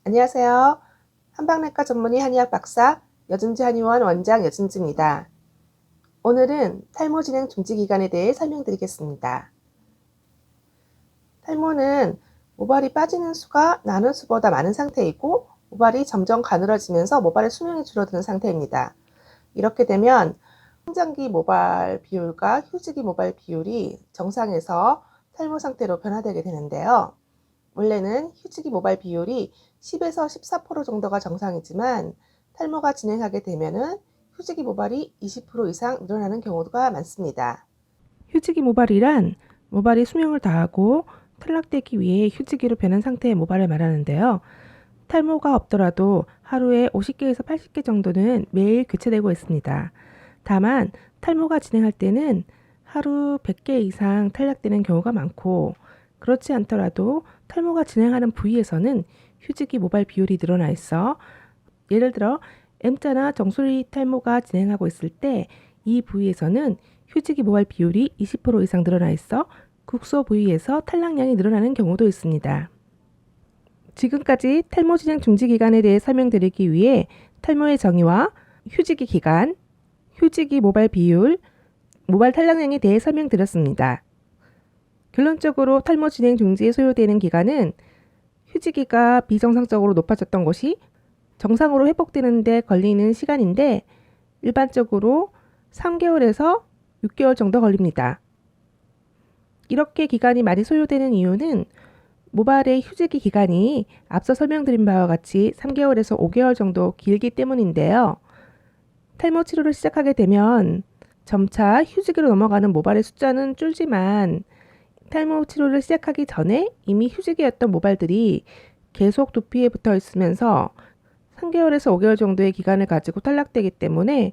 안녕하세요. 한방내과 전문의 한의학 박사 여준지 한의원 원장 여준지입니다. 오늘은 탈모 진행 중지 기간에 대해 설명드리겠습니다. 탈모는 모발이 빠지는 수가 나는 수보다 많은 상태이고 모발이 점점 가늘어지면서 모발의 수명이 줄어드는 상태입니다. 이렇게 되면 성장기 모발 비율과 휴지기 모발 비율이 정상에서 탈모 상태로 변화되게 되는데요. 원래는 휴지기 모발 비율이 10에서 14% 정도가 정상이지만 탈모가 진행하게 되면은 휴지기 모발이 20% 이상 늘어나는 경우가 많습니다. 휴지기 모발이란 모발이 수명을 다하고 탈락되기 위해 휴지기로 변한 상태의 모발을 말하는데요. 탈모가 없더라도 하루에 50개에서 80개 정도는 매일 교체되고 있습니다. 다만 탈모가 진행할 때는 하루 100개 이상 탈락되는 경우가 많고, 그렇지 않더라도 탈모가 진행하는 부위에서는 휴지기 모발 비율이 늘어나 있어 예를 들어 M자나 정수리 탈모가 진행하고 있을 때 이 부위에서는 휴지기 모발 비율이 20% 이상 늘어나 있어 국소 부위에서 탈락량이 늘어나는 경우도 있습니다. 지금까지 탈모 진행 중지 기간에 대해 설명드리기 위해 탈모의 정의와 휴지기 기간, 휴지기 모발 비율, 모발 탈락량에 대해 설명드렸습니다. 결론적으로 탈모 진행 중지에 소요되는 기간은 휴지기가 비정상적으로 높아졌던 것이 정상으로 회복되는 데 걸리는 시간인데 일반적으로 3개월에서 6개월 정도 걸립니다. 이렇게 기간이 많이 소요되는 이유는 모발의 휴지기 기간이 앞서 설명드린 바와 같이 3개월에서 5개월 정도 길기 때문인데요. 탈모 치료를 시작하게 되면 점차 휴지기로 넘어가는 모발의 숫자는 줄지만 탈모 치료를 시작하기 전에 이미 휴지기였던 모발들이 계속 두피에 붙어 있으면서 3개월에서 5개월 정도의 기간을 가지고 탈락되기 때문에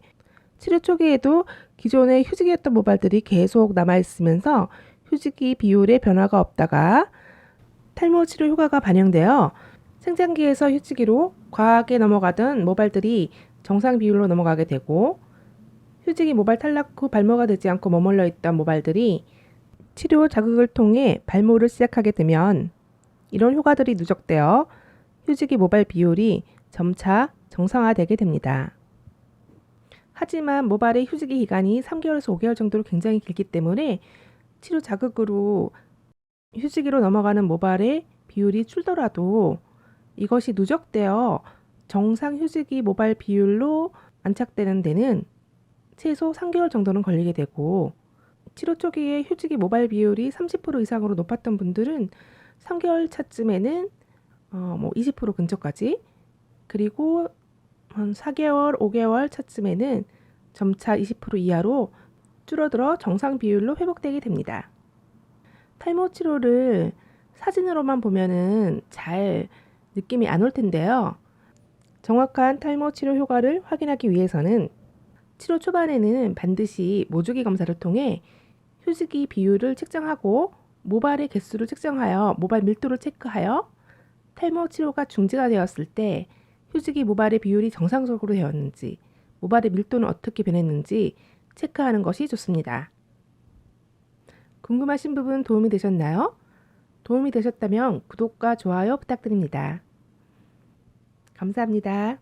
치료 초기에도 기존의 휴지기였던 모발들이 계속 남아있으면서 휴지기 비율의 변화가 없다가 탈모 치료 효과가 반영되어 생장기에서 휴지기로 과하게 넘어가던 모발들이 정상 비율로 넘어가게 되고, 휴지기 모발 탈락 후 발모가 되지 않고 머물러 있던 모발들이 치료 자극을 통해 발모를 시작하게 되면 이런 효과들이 누적되어 휴지기 모발 비율이 점차 정상화되게 됩니다. 하지만 모발의 휴지기 기간이 3개월에서 5개월 정도로 굉장히 길기 때문에 치료 자극으로 휴지기로 넘어가는 모발의 비율이 줄더라도 이것이 누적되어 정상 휴지기 모발 비율로 안착되는 데는 최소 3개월 정도는 걸리게 되고, 치료 초기에 휴지기 모발 비율이 30% 이상으로 높았던 분들은 3개월 차쯤에는 20% 근처까지, 그리고 한 4개월, 5개월 차쯤에는 점차 20% 이하로 줄어들어 정상 비율로 회복되게 됩니다. 탈모 치료를 사진으로만 보면은 잘 느낌이 안 올 텐데요. 정확한 탈모 치료 효과를 확인하기 위해서는 치료 초반에는 반드시 모주기 검사를 통해 휴지기 비율을 측정하고 모발의 개수를 측정하여 모발 밀도를 체크하여 탈모 치료가 중지가 되었을 때 휴지기 모발의 비율이 정상적으로 되었는지, 모발의 밀도는 어떻게 변했는지 체크하는 것이 좋습니다. 궁금하신 부분 도움이 되셨나요? 도움이 되셨다면 구독과 좋아요 부탁드립니다. 감사합니다.